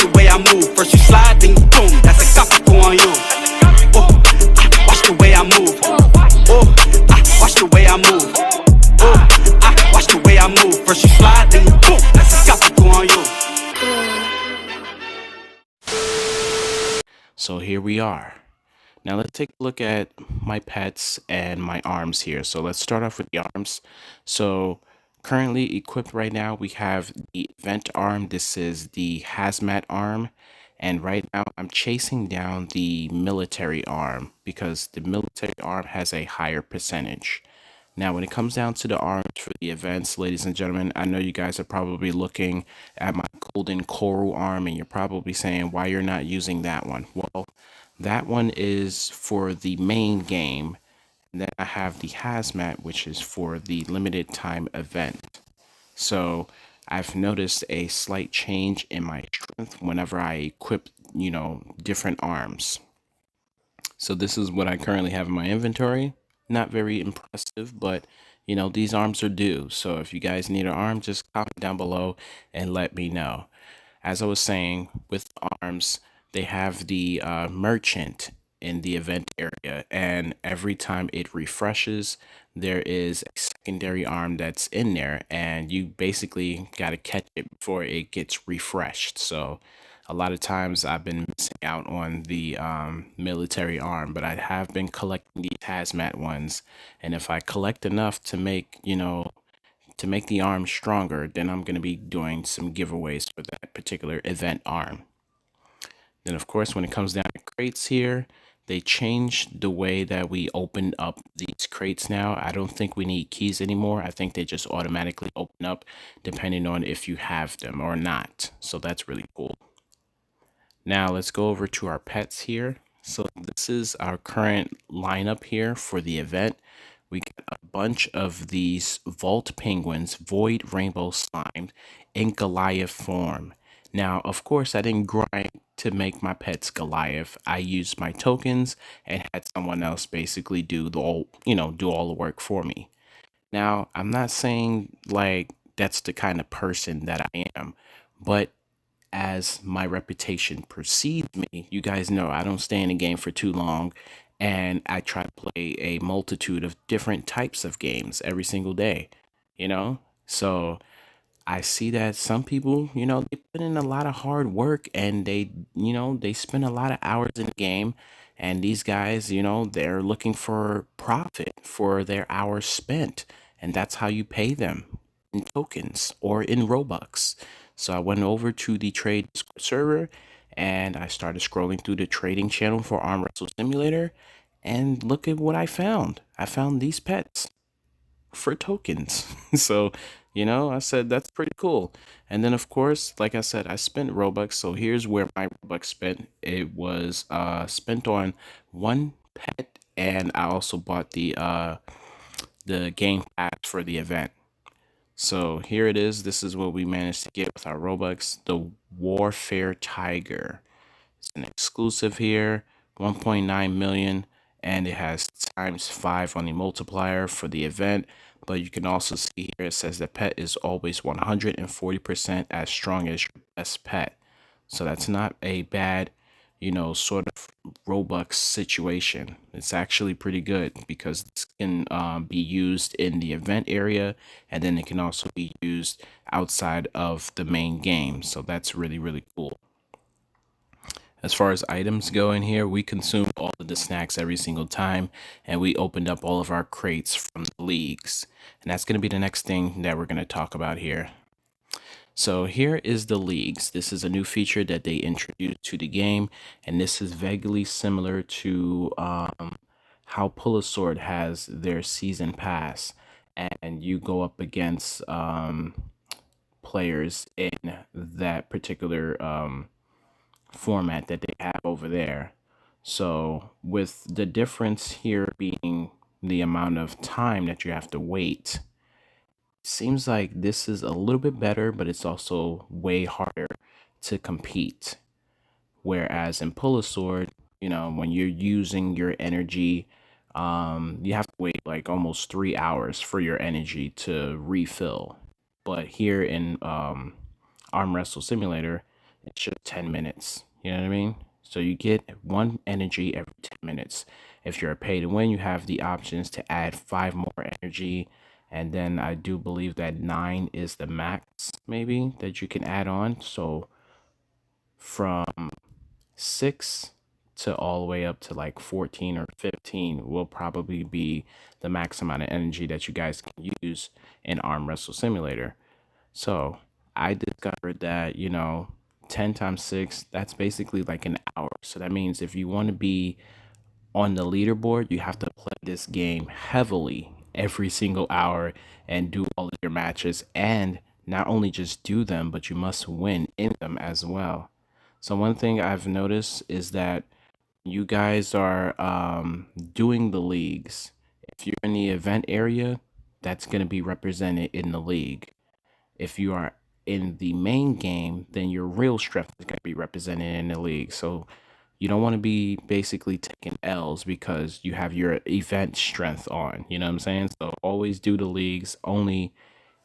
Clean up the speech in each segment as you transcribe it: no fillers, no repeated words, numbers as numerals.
the way I move. First you slide, then you boom. That's a couple on you. Oh, watch the way I move. Oh, watch the way I move. Oh, watch the way I move. First you slide, then you boom. That's a couple on you. So here we are. Now let's take a look at my pets and my arms here. So let's start off with the arms. So currently equipped right now, we have the event arm. This is the hazmat arm. And right now I'm chasing down the military arm because the military arm has a higher percentage. Now, when it comes down to the arms for the events, ladies and gentlemen, I know you guys are probably looking at my golden coral arm and you're probably saying why you're not using that one. Well, that one is for the main game. And then I have the hazmat, which is for the limited time event. So I've noticed a slight change in my strength whenever I equip, different arms. So this is what I currently have in my inventory. Not very impressive, but these arms are due. So if you guys need an arm, just comment down below and let me know. As I was saying, with arms, they have the merchant in the event area, and every time it refreshes, there is a secondary arm that's in there, and you basically got to catch it before it gets refreshed. So a lot of times I've been missing out on the military arm, but I have been collecting these hazmat ones, and if I collect enough to make, to make the arm stronger, then I'm going to be doing some giveaways for that particular event arm. Then, of course, when it comes down to crates here, they changed the way that we open up these crates now. I don't think we need keys anymore. I think they just automatically open up depending on if you have them or not. So that's really cool. Now let's go over to our pets here. So this is our current lineup here for the event. We got a bunch of these Vault Penguins, Void Rainbow Slimed, in Goliath form. Now, of course, I didn't grind to make my pets Goliath. I used my tokens and had someone else basically do do all the work for me. Now, I'm not saying like that's the kind of person that I am, but as my reputation precedes me, you guys know I don't stay in the game for too long, and I try to play a multitude of different types of games every single day, you know? So I see that some people, they put in a lot of hard work and they spend a lot of hours in the game. And these guys, they're looking for profit for their hours spent. And that's how you pay them in tokens or in Robux. So I went over to the trade server and I started scrolling through the trading channel for Arm Wrestle Simulator. And look at what I found. I found these pets for tokens. So, I said that's pretty cool. And then of course, like I said, I spent Robux. So here's where my Robux spent. It was spent on one pet, and I also bought the game pass for the event. So here it is. This is what we managed to get with our Robux. The Warfare Tiger. It's an exclusive here, 1.9 million, and it has ×5 on the multiplier for the event. But you can also see here it says the pet is always 140% as strong as your best pet. So that's not a bad, sort of Robux situation. It's actually pretty good because this can be used in the event area, and then it can also be used outside of the main game. So that's really, really cool. As far as items go in here, we consumed all of the snacks every single time, and we opened up all of our crates from the leagues. And that's going to be the next thing that we're going to talk about here. So here is the leagues. This is a new feature that they introduced to the game, and this is vaguely similar to how Pull a Sword has their season pass, and you go up against players in that particular format that they have over there. So, with the difference here being the amount of time that you have to wait, seems like this is a little bit better, but it's also way harder to compete. Whereas in Pull a Sword, when you're using your energy, you have to wait like almost 3 hours for your energy to refill. But here in Arm Wrestle Simulator, it's just 10 minutes. You know what I mean? So you get one energy every 10 minutes. If you're a pay to win, you have the options to add five more energy. And then I do believe that nine is the max, maybe, that you can add on. So from six to all the way up to like 14 or 15 will probably be the max amount of energy that you guys can use in Arm Wrestle Simulator. So I discovered that, 10 times 6, that's basically like an hour. So that means if you want to be on the leaderboard, you have to play this game heavily every single hour and do all of your matches. And not only just do them, but you must win in them as well. So one thing I've noticed is that you guys are doing the leagues. If you're in the event area, that's going to be represented in the league. If you are in the main game, then your real strength is going to be represented in the league. So you don't want to be basically taking L's because you have your event strength on. You know what I'm saying? So always do the leagues only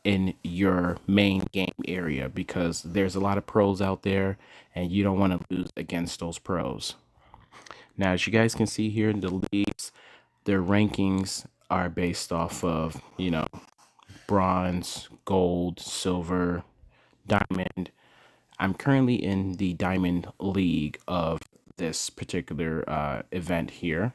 in your main game area because there's a lot of pros out there and you don't want to lose against those pros. Now, as you guys can see here in the leagues, their rankings are based off of, bronze, gold, silver, diamond. I'm currently in the diamond league of this particular event here,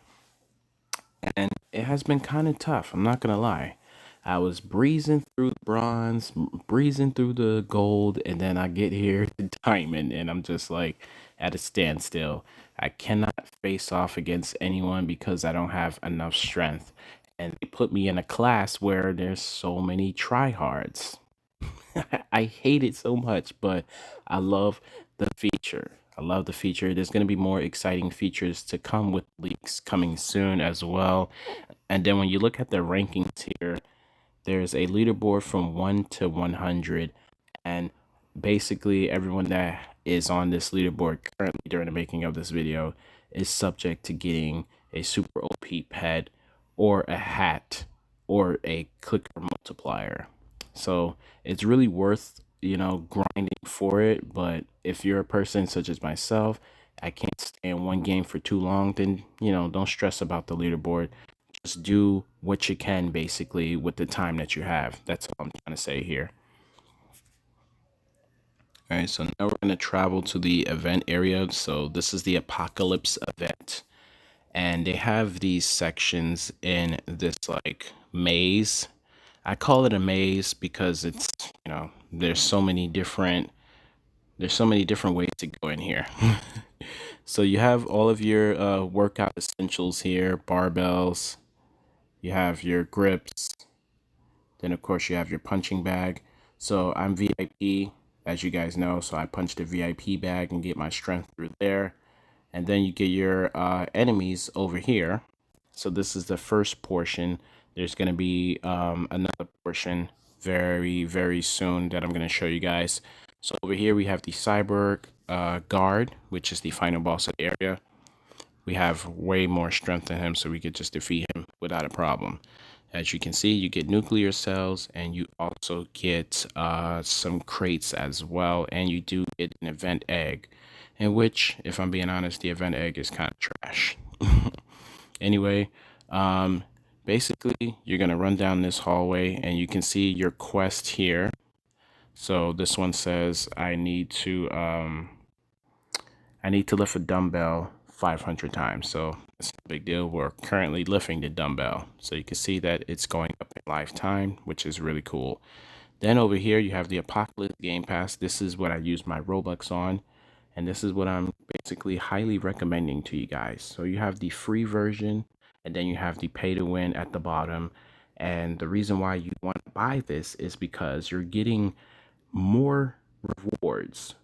and it has been kind of tough. I'm not gonna lie. I was breezing through the bronze, breezing through the gold, and then I get here to diamond, and I'm just like at a standstill. I cannot face off against anyone because I don't have enough strength. And they put me in a class where there's so many tryhards. I hate it so much, but I love the feature. I love the feature. There's going to be more exciting features to come with leaks coming soon as well. And then when you look at the rankings here, there's a leaderboard from 1 to 100. And basically, everyone that is on this leaderboard currently during the making of this video is subject to getting a super OP pet or a hat or a clicker multiplier. So it's really worth, grinding for it. But if you're a person such as myself, I can't stay in one game for too long, then, don't stress about the leaderboard. Just do what you can basically with the time that you have. That's all I'm trying to say here. All right, so now we're going to travel to the event area. So this is the Apocalypse event. And they have these sections in this like maze. I call it a maze because it's, there's so many different ways to go in here. So you have all of your workout essentials here, barbells, you have your grips, then of course you have your punching bag. So I'm VIP, as you guys know, so I punch the VIP bag and get my strength through there. And then you get your enemies over here. So this is the first portion. There's going to be another portion very, very soon that I'm going to show you guys. So over here we have the Cyborg guard, which is the final boss of the area. We have way more strength than him, so we could just defeat him without a problem. As you can see, you get nuclear cells, and you also get some crates as well, and you do get an event egg, in which, if I'm being honest, the event egg is kind of trash. Anyway, basically, you're going to run down this hallway, and you can see your quest here. So this one says, I need to lift a dumbbell 500 times. So it's a big deal. We're currently lifting the dumbbell. So you can see that it's going up in lifetime, which is really cool. Then over here, you have the Apocalypse Game Pass. This is what I use my Robux on. And this is what I'm basically highly recommending to you guys. So you have the free version, and then you have the pay to win at the bottom. And the reason why you want to buy this is because you're getting more rewards.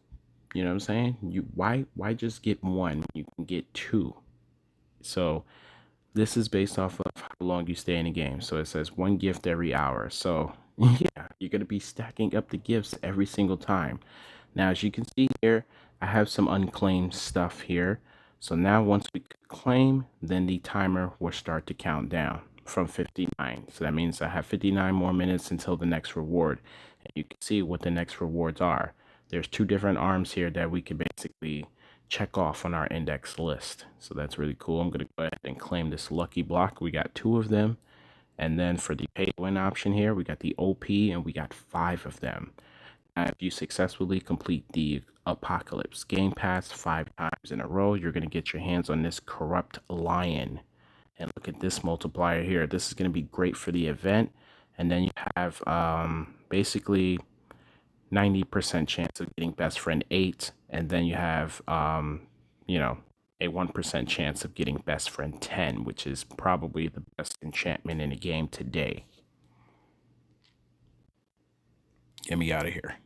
You know what I'm saying? Why just get one when you can get two? So this is based off of how long you stay in the game. So it says one gift every hour. So yeah, you're gonna be stacking up the gifts every single time. Now, as you can see here, I have some unclaimed stuff here. So now once we claim, then the timer will start to count down from 59. So that means I have 59 more minutes until the next reward. And you can see what the next rewards are. there's two different arms here that we could basically check off on our index list. So that's really cool. I'm going to go ahead and claim this lucky block. We got two of them. And then for the pay to win option here, we got the OP and we got five of them. If you successfully complete the Apocalypse Game Pass 5 times in a row, you're going to get your hands on this Corrupt Lion. And look at this multiplier here. This is going to be great for the event. And then you have basically 90% chance of getting Best Friend 8. And then you have, you know, a 1% chance of getting Best Friend 10, which is probably the best enchantment in the game today. Get me out of here.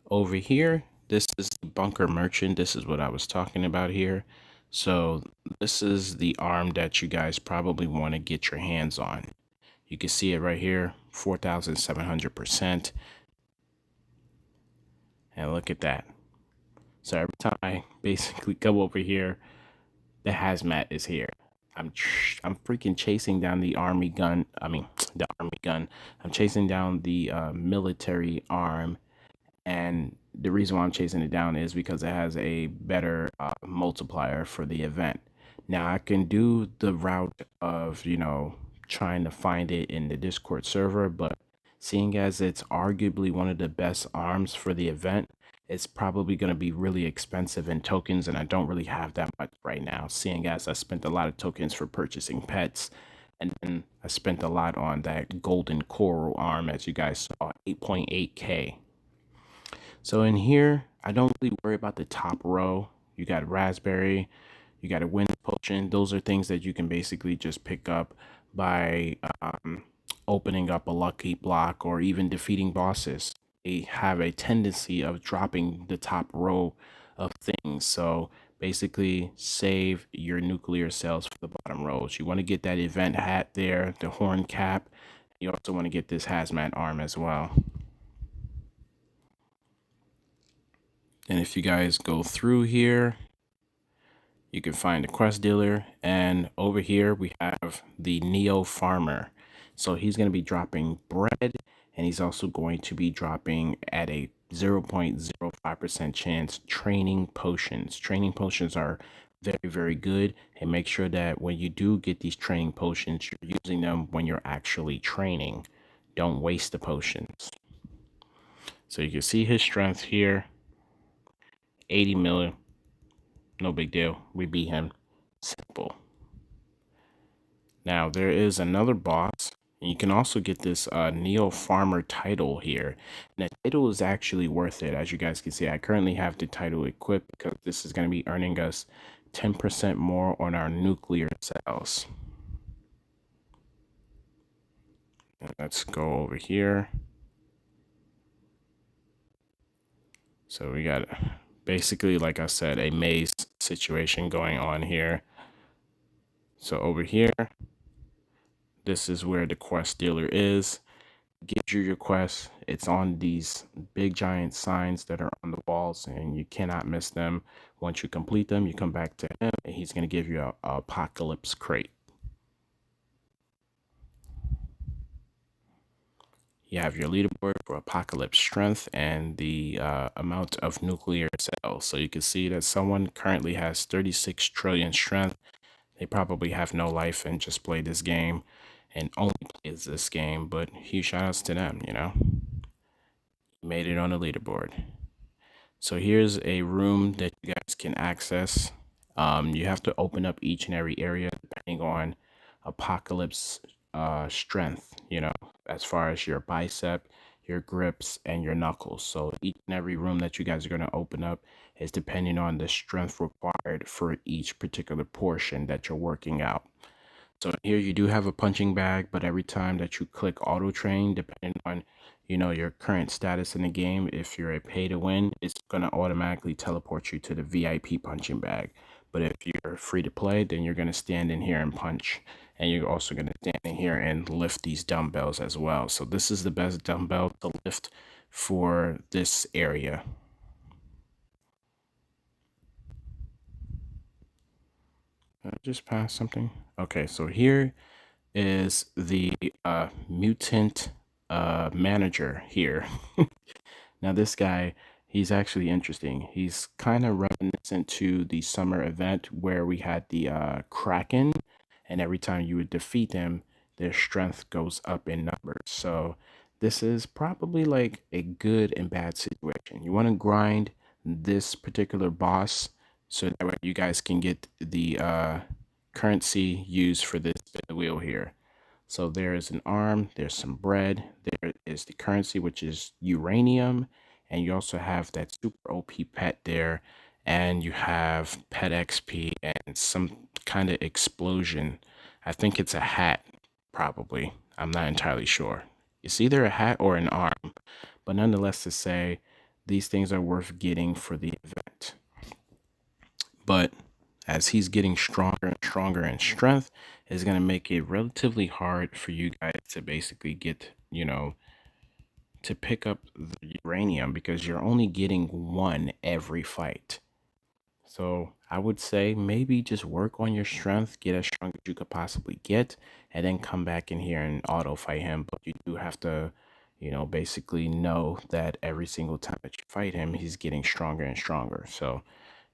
Over here, this is the Bunker Merchant. This is what I was talking about here. So this is the arm that you guys probably want to get your hands on. You can see it right here, 4,700%. And look at that. So every time I basically come over here, the hazmat is here. I'm freaking chasing down the army gun. I mean, the army gun. I'm chasing down the military arm. And the reason why I'm chasing it down is because it has a better multiplier for the event. Now I can do the route of, trying to find it in the Discord server, but seeing as it's arguably one of the best arms for the event, it's probably going to be really expensive in tokens, and I don't really have that much right now, seeing as I spent a lot of tokens for purchasing pets, and then I spent a lot on that golden coral arm, as you guys saw, 8.8k. So in here, I don't really worry about the top row. You got raspberry, you got a wind potion. Those are things that you can basically just pick up by opening up a lucky block or even defeating bosses. They have a tendency of dropping the top row of things. So basically save your nuclear cells for the bottom rows. You want to get that event hat there, the horn cap. You also want to get this hazmat arm as well. And if you guys go through here, you can find the quest dealer. And over here, we have the Neo Farmer. So he's going to be dropping bread, and he's also going to be dropping at a 0.05% chance training potions. Training potions are very, very good. And make sure that when you do get these training potions, you're using them when you're actually training. Don't waste the potions. So you can see his strength here. 80 million. No big deal. We beat him. Simple. Now, there is another boss. And you can also get this Neo Farmer title here. And the title is actually worth it. As you guys can see, I currently have the title equipped because this is going to be earning us 10% more on our nuclear cells. And let's go over here. So we got basically, like I said, a maze situation going on here. So over here, this is where the quest dealer is. Gives you your quest. It's on these big giant signs that are on the walls, and you cannot miss them. Once you complete them, you come back to him, and he's going to give you a apocalypse crate. You have your leaderboard for apocalypse strength and the amount of nuclear cells. So you can see that someone currently has 36 trillion strength. They probably have no life and just play this game and only plays this game, but huge shout outs to them, Made it on the leaderboard. So here's a room that you guys can access. You have to open up each and every area depending on apocalypse strength, as far as your bicep, your grips, and your knuckles. So each and every room that you guys are going to open up is depending on the strength required for each particular portion that you're working out. So here you do have a punching bag, but every time that you click auto train, depending on, your current status in the game, if you're a pay to win, it's going to automatically teleport you to the VIP punching bag. But if you're free to play, then you're going to stand in here and punch. And you're also going to stand in here and lift these dumbbells as well. So this is the best dumbbell to lift for this area. Did I just passed something? Okay, so here is the mutant manager here. Now, this guy, he's actually interesting. He's kind of reminiscent to the summer event where we had the Kraken, and every time you would defeat them, their strength goes up in numbers. So, this is probably like a good and bad situation. You want to grind this particular boss so that way you guys can get the currency used for this spin the wheel here. So there is an arm, there's some bread, there is the currency, which is uranium, and you also have that super OP pet there, and you have pet XP and some kind of explosion. I think it's a hat, probably. I'm not entirely sure. It's either a hat or an arm, but nonetheless, to say these things are worth getting for the event. But as he's getting stronger and stronger in strength, it's going to make it relatively hard for you guys to basically get, to pick up the uranium because you're only getting one every fight. So I would say maybe just work on your strength, get as strong as you could possibly get, and then come back in here and auto fight him. But you do have to, basically know that every single time that you fight him, he's getting stronger and stronger. So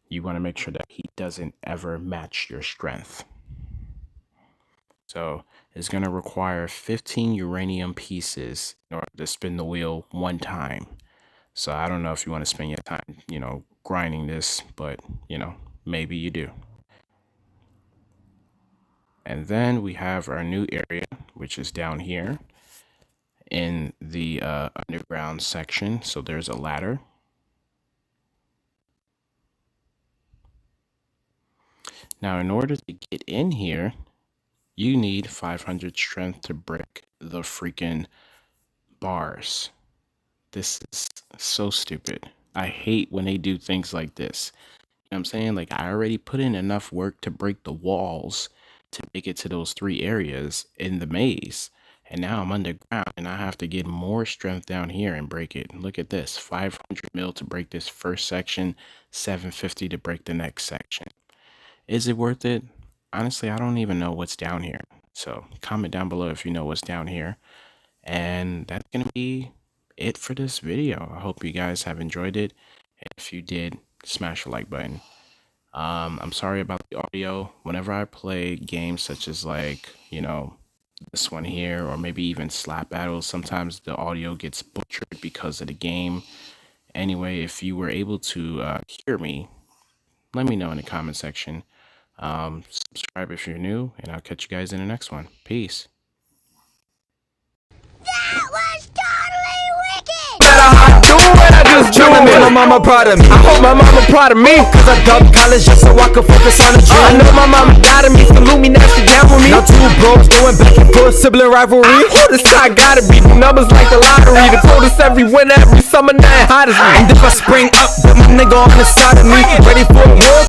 you want to make sure that he doesn't ever match your strength. So it's going to require 15 uranium pieces in order to spin the wheel one time. So I don't know if you want to spend your time, grinding this, but, maybe you do. And then we have our new area, which is down here in the underground section. So there's a ladder. Now, in order to get in here, you need 500 strength to break the freaking bars. This is so stupid. I hate when they do things like this. You know what I'm saying? Like, I already put in enough work to break the walls to make it to those 3 areas in the maze. And now I'm underground and I have to get more strength down here and break it. Look at this, 500 mil to break this first section, 750 to break the next section. Is it worth it? Honestly, I don't even know what's down here. So comment down below if you know what's down here. And that's going to be it for this video. I hope you guys have enjoyed it. If you did, smash the like button. I'm sorry about the audio. Whenever I play games such as this one here, or maybe even slap battles, sometimes the audio gets butchered because of the game. Anyway, if you were able to hear me, let me know in the comment section. Subscribe if you're new, and I'll catch you guys in the next one. Peace. That was totally wicked! I do what I just do. Tryna make my mama proud of me. I hope my mama proud of me, cause I dropped college just so I could focus on the dream. I know my mama died of me, salute me, nasty down with me. Now 2 bros going back and forth, sibling rivalry. This time gotta be the numbers like the lottery. They told us every winter, every summer, now hot as me. And if I spring up, then my nigga on the side of me, ready for a war.